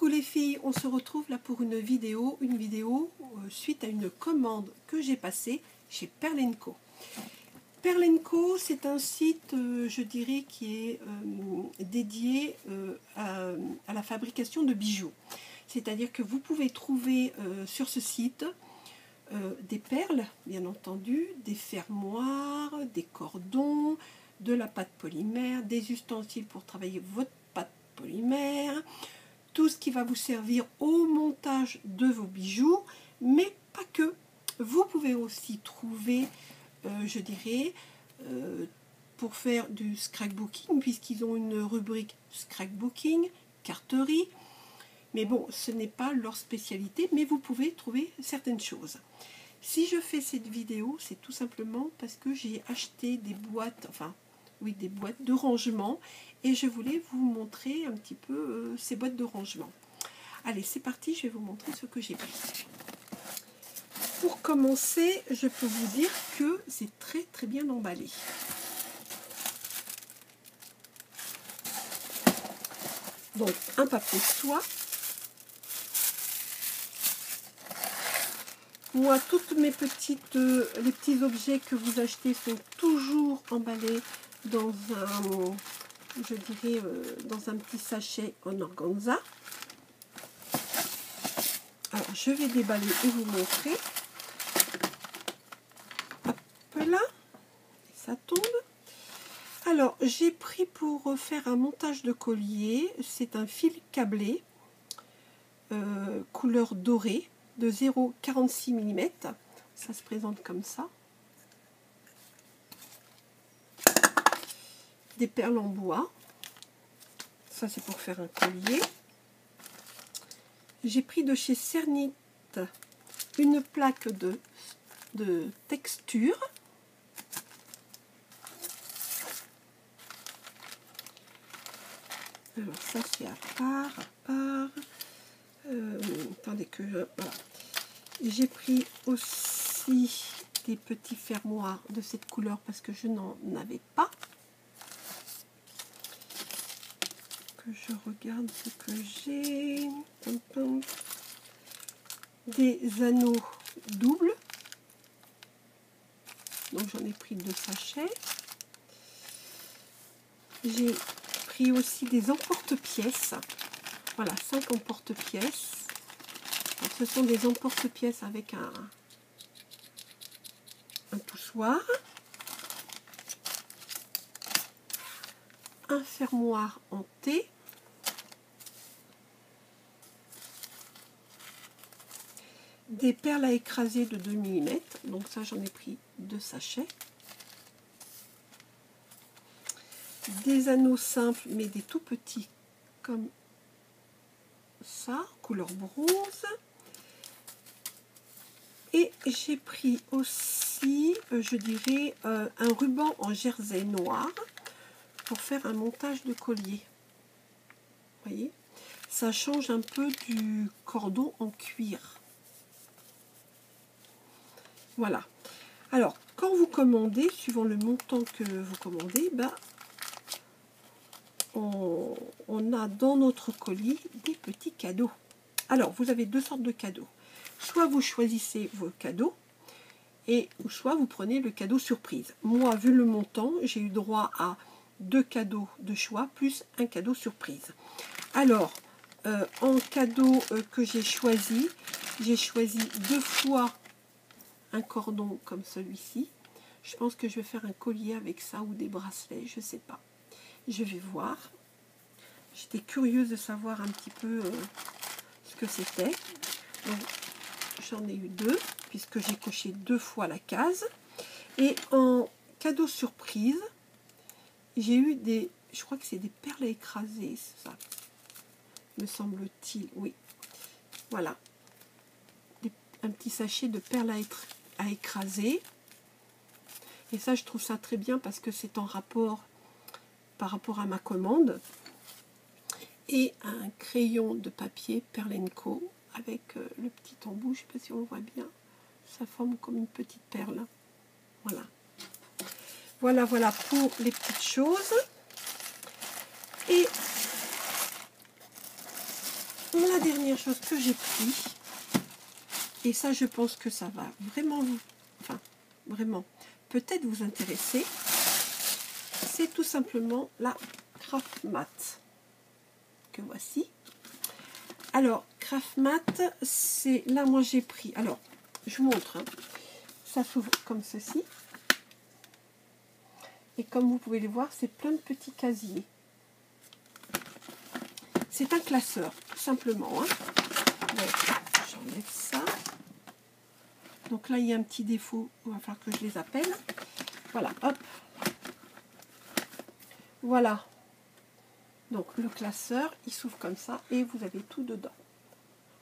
les filles, on se retrouve là pour une vidéo suite à une commande que j'ai passée chez Perle & Co. Perle & Co, c'est un site, je dirais, qui est dédié à la fabrication de bijoux. C'est-à-dire que vous pouvez trouver sur ce site des perles, bien entendu, des fermoirs, des cordons, de la pâte polymère, des ustensiles pour travailler votre pâte polymère, tout ce qui va vous servir au montage de vos bijoux, mais pas que. Vous pouvez aussi trouver, je dirais, pour faire du scrapbooking, puisqu'ils ont une rubrique scrapbooking, carterie, mais bon, ce n'est pas leur spécialité, mais vous pouvez trouver certaines choses. Si je fais cette vidéo, c'est tout simplement parce que j'ai acheté des boîtes, enfin, oui, des boîtes de rangement, et je voulais vous montrer un petit peu ces boîtes de rangement. Allez, c'est parti, je vais vous montrer ce que j'ai pris. Pour commencer, je peux vous dire que c'est très très bien emballé. Donc, un papier soie. Moi, toutes mes petites, les petits objets que vous achetez sont toujours emballés dans un, je dirais, dans un petit sachet en organza. Alors, je vais déballer et vous montrer. Hop là, ça tombe. Alors, j'ai pris pour faire un montage de collier, c'est un fil câblé, couleur dorée, de 0,46 mm. Ça se présente comme ça. Des perles en bois. Ça, c'est pour faire un collier. J'ai pris de chez Cernit une plaque de texture. Alors ça, c'est à part. Attendez que je... Voilà. J'ai pris aussi des petits fermoirs de cette couleur parce que je n'en avais pas. Que je regarde ce que j'ai. Des anneaux doubles. Donc j'en ai pris 2 sachets. J'ai pris aussi des emporte-pièces. Voilà, 5 emporte-pièces. Ce sont des emporte-pièces avec un poussoir, un fermoir en T, des perles à écraser de 2 mm, donc ça j'en ai pris 2 sachets, des anneaux simples mais des tout petits comme ça, couleur bronze. Et j'ai pris aussi, je dirais, un ruban en jersey noir pour faire un montage de collier. Vous voyez, ça change un peu du cordon en cuir. Voilà. Alors, quand vous commandez, suivant le montant que vous commandez, ben, on a dans notre colis des petits cadeaux. Alors, vous avez 2 sortes de cadeaux. Soit vous choisissez vos cadeaux, ou soit vous prenez le cadeau surprise. Moi, vu le montant, j'ai eu droit à 2 cadeaux de choix, plus un cadeau surprise. Alors, en cadeau que j'ai choisi 2 fois un cordon comme celui-ci. Je pense que je vais faire un collier avec ça, ou des bracelets, je ne sais pas. Je vais voir. J'étais curieuse de savoir un petit peu ce que c'était. Donc, j'en ai eu 2, puisque j'ai coché 2 fois la case. Et en cadeau surprise, j'ai eu des, je crois que c'est des perles à écraser, ça, me semble-t-il, oui. Voilà. Un petit sachet de perles à écraser. Et ça, je trouve ça très bien parce que c'est en rapport, par rapport à ma commande. Et un crayon de papier Perle & Co. avec le petit embout, je ne sais pas si on voit bien, ça forme comme une petite perle. Voilà. Voilà pour les petites choses. Et la dernière chose que j'ai pris, et ça je pense que ça va vraiment vous, enfin vraiment peut-être vous intéresser, c'est tout simplement la Craft Mat que voici. Alors Craft Mat, c'est là moi j'ai pris, alors je vous montre, hein. Ça s'ouvre comme ceci et comme vous pouvez le voir, c'est plein de petits casiers. C'est un classeur tout simplement, hein. J'enlève ça. Donc là il y a un petit défaut, il va falloir que je les appelle. Voilà, hop. Voilà. Donc le classeur, il s'ouvre comme ça et vous avez tout dedans.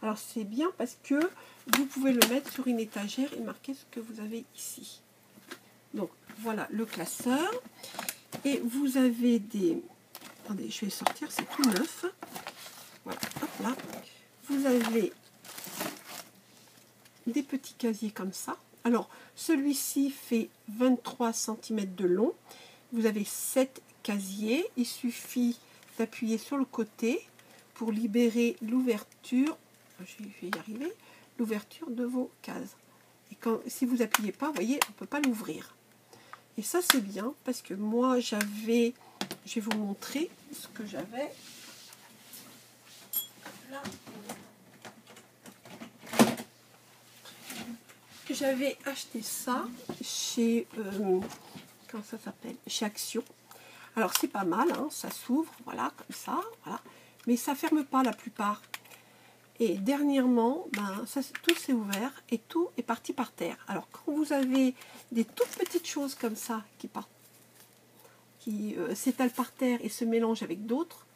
Alors c'est bien parce que vous pouvez le mettre sur une étagère et marquer ce que vous avez ici. Donc voilà le classeur. Et vous avez des... Attendez, je vais sortir, c'est tout neuf. Voilà, hop là. Vous avez des petits casiers comme ça. Alors celui-ci fait 23 cm de long. Vous avez 7 casiers. Il suffit d'appuyer sur le côté pour libérer l'ouverture. Je vais y arriver. L'ouverture de vos cases. Et quand, si vous appuyez pas, vous voyez, on ne peut pas l'ouvrir. Et ça c'est bien parce que moi j'avais, je vais vous montrer ce que j'avais. Là, j'avais acheté ça chez, comment ça s'appelle, chez Action. Alors c'est pas mal, hein, ça s'ouvre, voilà, comme ça, voilà. Mais ça ferme pas la plupart. Et dernièrement, ben, ça, tout s'est ouvert et tout est parti par terre. Alors quand vous avez des toutes petites choses comme ça qui partent, qui s'étalent par terre et se mélangent avec d'autres,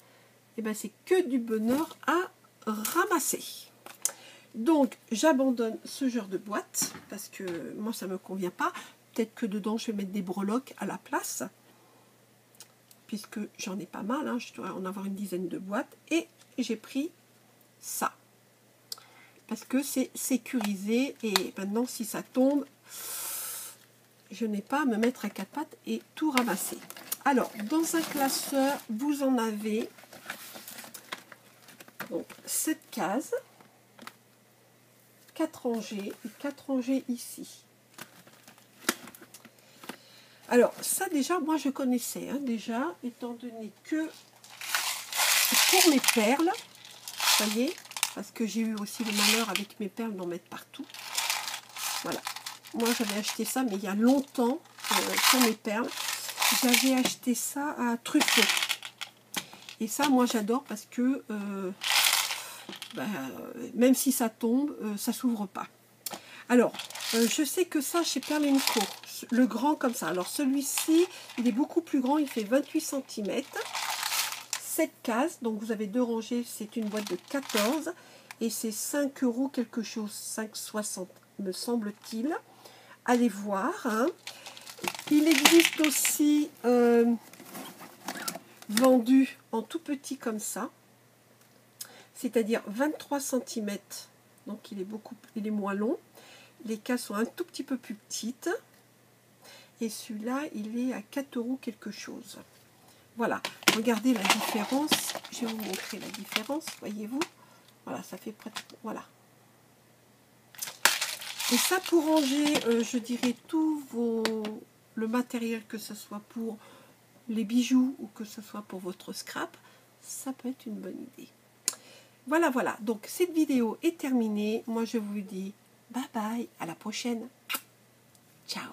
et ben c'est que du bonheur à ramasser. Donc j'abandonne ce genre de boîte parce que moi ça me convient pas. Peut-être que dedans je vais mettre des breloques à la place, puisque j'en ai pas mal, hein, je dois en avoir une dizaine de boîtes. Et j'ai pris ça parce que c'est sécurisé et maintenant si ça tombe, je n'ai pas à me mettre à quatre pattes et tout ramasser. Alors dans un classeur vous en avez donc 7 cases, 4 rangées et 4 rangées ici. Alors ça déjà moi je connaissais, hein, déjà, étant donné que pour mes perles, vous voyez, parce que j'ai eu aussi le malheur avec mes perles d'en mettre partout. Voilà, moi j'avais acheté ça mais il y a longtemps pour mes perles. J'avais acheté ça à Truffaut. Et ça moi j'adore parce que même si ça tombe, ça s'ouvre pas. Alors, je sais que ça chez Perle & Co, le grand comme ça. Alors celui-ci, il est beaucoup plus grand, il fait 28 cm. 7 cases, donc vous avez 2 rangées, c'est une boîte de 14. Et c'est 5 € quelque chose, 5,60 me semble-t-il. Allez voir. Hein. Il existe aussi vendu en tout petit comme ça. C'est-à-dire 23 cm. Donc il est moins long. Les cases sont un tout petit peu plus petites. Et celui-là, il est à 4 € quelque chose. Voilà. Regardez la différence. Je vais vous montrer la différence. Voyez-vous? Voilà, ça fait pratiquement... Voilà. Et ça, pour ranger, je dirais, tout le matériel, que ce soit pour les bijoux ou que ce soit pour votre scrap, ça peut être une bonne idée. Voilà, voilà. Donc, cette vidéo est terminée. Moi, je vous dis bye bye. À la prochaine. Ciao.